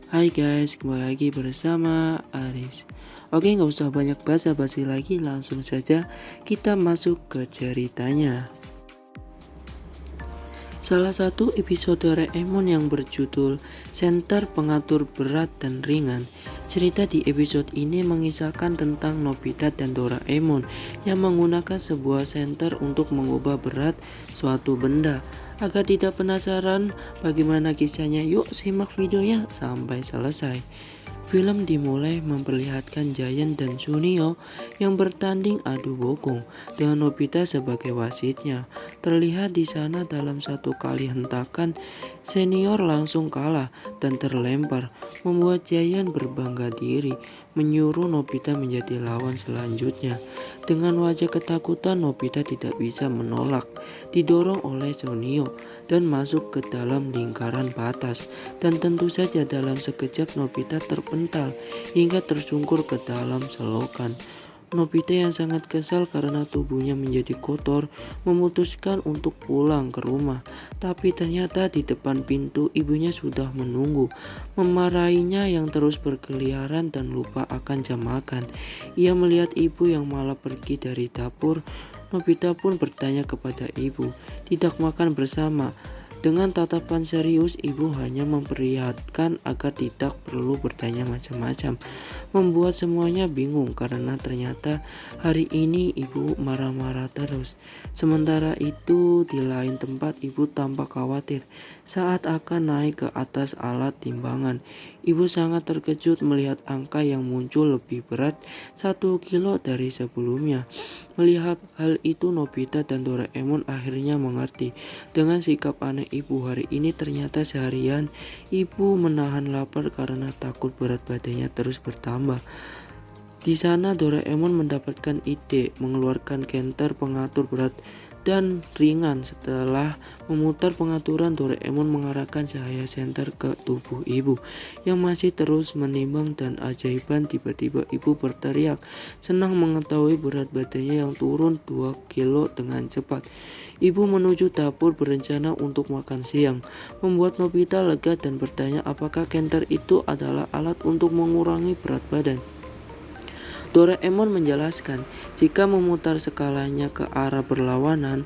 Hai guys, kembali lagi bersama Aris. Oke, nggak usah banyak basa-basi lagi, langsung saja kita masuk ke ceritanya. Salah satu episode Doraemon yang berjudul Senter Pengatur Berat dan Ringan. Cerita di episode ini mengisahkan tentang Nobita dan Doraemon yang menggunakan sebuah senter untuk mengubah berat suatu benda. Agar tidak penasaran bagaimana kisahnya, yuk simak videonya sampai selesai. Film dimulai memperlihatkan Giant dan Sunio yang bertanding adu bokong dengan Nobita sebagai wasitnya. Terlihat di sana dalam satu kali hentakan, senior langsung kalah dan terlempar, membuat Giant berbangga diri, menyuruh Nobita menjadi lawan selanjutnya. Dengan wajah ketakutan, Nobita tidak bisa menolak, didorong oleh Sunio dan masuk ke dalam lingkaran batas. Dan tentu saja dalam sekejap Nobita terpental hingga tersungkur ke dalam selokan. Nobita yang sangat kesal karena tubuhnya menjadi kotor memutuskan untuk pulang ke rumah. Tapi ternyata di depan pintu ibunya sudah menunggu, memarahinya yang terus berkeliaran dan lupa akan jam makan. Ia melihat ibu yang malah pergi dari dapur. Nobita pun bertanya kepada ibu, "Tidak makan bersama?" Dengan tatapan serius, ibu hanya memperingatkan agar tidak perlu bertanya macam-macam, membuat semuanya bingung karena ternyata hari ini ibu marah-marah terus. Sementara itu, di lain tempat ibu tampak khawatir saat akan naik ke atas alat timbangan. Ibu sangat terkejut melihat angka yang muncul lebih berat 1 kilo dari sebelumnya. Melihat hal itu, Nobita dan Doraemon akhirnya mengerti. Dengan sikap aneh ibu hari ini, ternyata seharian ibu menahan lapar karena takut berat badannya terus bertambah. Di sana Doraemon mendapatkan ide mengeluarkan senter pengatur berat dan ringan. Setelah memutar pengaturan, Doraemon mengarahkan cahaya senter ke tubuh ibu yang masih terus menimbang, dan ajaiban tiba-tiba ibu berteriak senang mengetahui berat badannya yang turun 2 kilo dengan cepat. Ibu menuju dapur berencana untuk makan siang, membuat Nobita lega dan bertanya apakah senter itu adalah alat untuk mengurangi berat badan. Doraemon menjelaskan, jika memutar skalanya ke arah berlawanan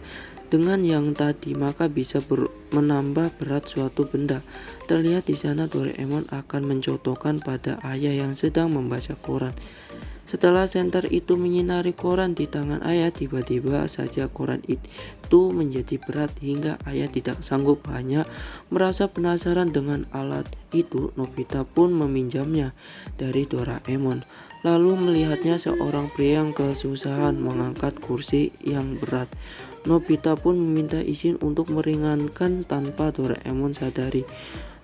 dengan yang tadi, maka bisa menambah berat suatu benda. Terlihat di sana Doraemon akan mencontohkan pada ayah yang sedang membaca koran. Setelah senter itu menyinari koran di tangan ayah, tiba-tiba saja koran itu menjadi berat hingga ayah tidak sanggup. Hanya merasa penasaran dengan alat itu, Nobita pun meminjamnya dari Doraemon. Lalu melihatnya seorang pria yang kesusahan mengangkat kursi yang berat. Nobita pun meminta izin untuk meringankan tanpa Doraemon sadari.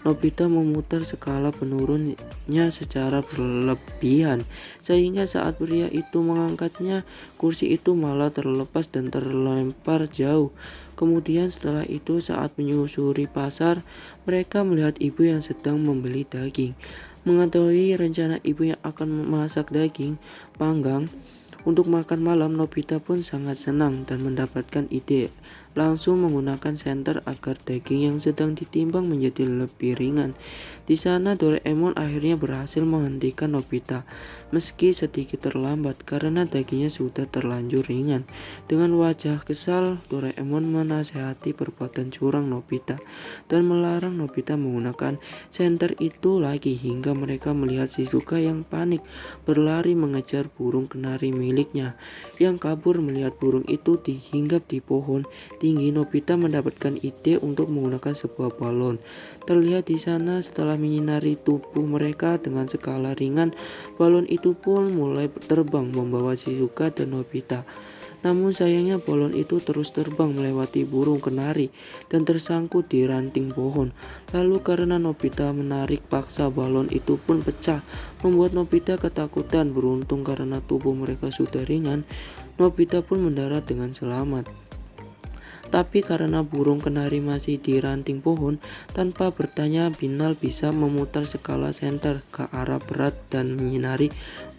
Nobita memutar skala penurunnya secara berlebihan, sehingga saat pria itu mengangkatnya, kursi itu malah terlepas dan terlempar jauh. Kemudian setelah itu, saat menyusuri pasar, mereka melihat ibu yang sedang membeli daging. Mengetahui rencana ibu yang akan memasak daging panggang untuk makan malam, Nobita pun sangat senang dan mendapatkan ide langsung menggunakan senter agar daging yang sedang ditimbang menjadi lebih ringan. Di sana Doraemon akhirnya berhasil menghentikan Nobita, meski sedikit terlambat karena dagingnya sudah terlanjur ringan. Dengan wajah kesal, Doraemon menasehati perbuatan curang Nobita dan melarang Nobita menggunakan senter itu lagi, hingga mereka melihat Shizuka yang panik berlari mengejar burung kenari miliknya yang kabur. Melihat burung itu dihinggap di pohon tinggi, Nobita mendapatkan ide untuk menggunakan sebuah balon. Terlihat di sana setelah menyinari tubuh mereka dengan skala ringan, balon itu pun mulai terbang membawa Shizuka dan Nobita. Namun sayangnya balon itu terus terbang melewati burung kenari dan tersangkut di ranting pohon. Lalu karena Nobita menarik paksa, balon itu pun pecah, membuat Nobita ketakutan. Beruntung karena tubuh mereka sudah ringan, Nobita pun mendarat dengan selamat. Tapi karena burung kenari masih di ranting pohon, tanpa bertanya Binal bisa memutar skala senter ke arah berat dan menyinari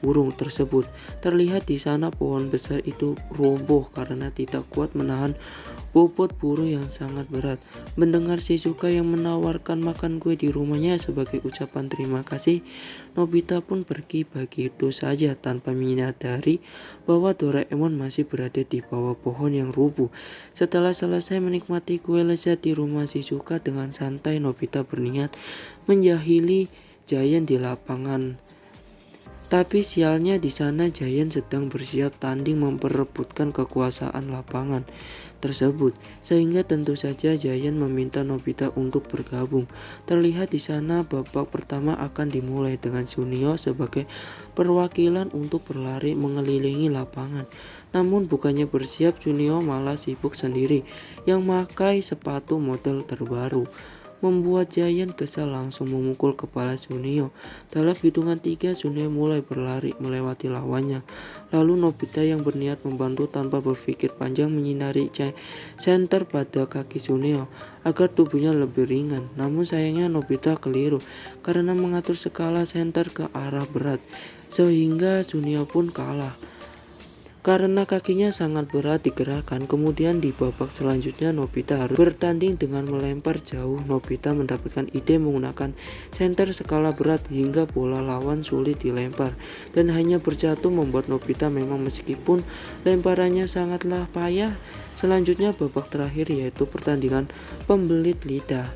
burung tersebut. Terlihat di sana pohon besar itu roboh karena tidak kuat menahan bobot burung yang sangat berat. Mendengar Shizuka yang menawarkan makan kue di rumahnya sebagai ucapan terima kasih, Nobita pun pergi begitu saja tanpa menyadari bahwa Doraemon masih berada di bawah pohon yang rubuh. Setelah selesai menikmati kue lezat di rumah Shizuka dengan santai, Nobita berniat menjahili Giant di lapangan. Tapi sialnya di sana Giant sedang bersiap tanding memperebutkan kekuasaan lapangan tersebut, sehingga tentu saja Giant meminta Nobita untuk bergabung. Terlihat di sana babak pertama akan dimulai dengan Sunio sebagai perwakilan untuk berlari mengelilingi lapangan. Namun bukannya bersiap, Sunio malah sibuk sendiri yang memakai sepatu model terbaru. Membuat Giant kesal langsung memukul kepala Sunio. Dalam hitungan 3, Sunio mulai berlari melewati lawannya. Lalu Nobita yang berniat membantu tanpa berpikir panjang menyinari senter pada kaki Sunio agar tubuhnya lebih ringan. Namun sayangnya Nobita keliru karena mengatur skala senter ke arah berat, sehingga Sunio pun kalah. Karena kakinya sangat berat digerakkan, kemudian di babak selanjutnya Nobita harus bertanding dengan melempar jauh. Nobita mendapatkan ide menggunakan senter skala berat hingga bola lawan sulit dilempar dan hanya berjatuh, membuat Nobita memang meskipun lemparannya sangatlah payah. Selanjutnya babak terakhir yaitu pertandingan pembelit lidah.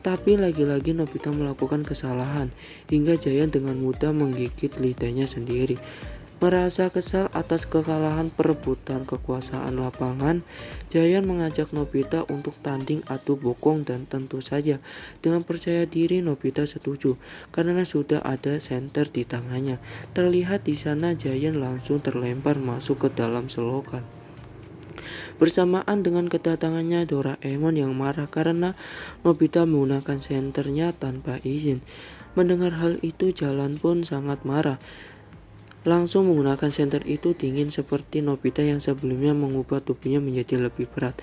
Tapi lagi-lagi Nobita melakukan kesalahan hingga Giant dengan mudah menggigit lidahnya sendiri. Merasa kesal atas kekalahan perebutan kekuasaan lapangan, Giant mengajak Nobita untuk tanding adu bokong dan tentu saja dengan percaya diri Nobita setuju karena sudah ada senter di tangannya. Terlihat di sana Giant langsung terlempar masuk ke dalam selokan. Bersamaan dengan kedatangannya Doraemon yang marah karena Nobita menggunakan senternya tanpa izin. Mendengar hal itu, Jalan pun sangat marah. Langsung menggunakan senter itu dingin seperti Nobita yang sebelumnya mengubah tubuhnya menjadi lebih berat.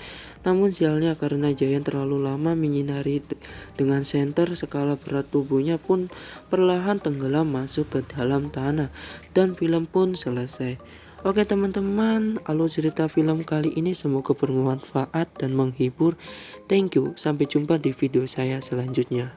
Namun sialnya karena Giant terlalu lama menyinari dengan senter, skala berat tubuhnya pun perlahan tenggelam masuk ke dalam tanah dan film pun selesai. Oke teman-teman, alur cerita film kali ini semoga bermanfaat dan menghibur. Thank you, sampai jumpa di video saya selanjutnya.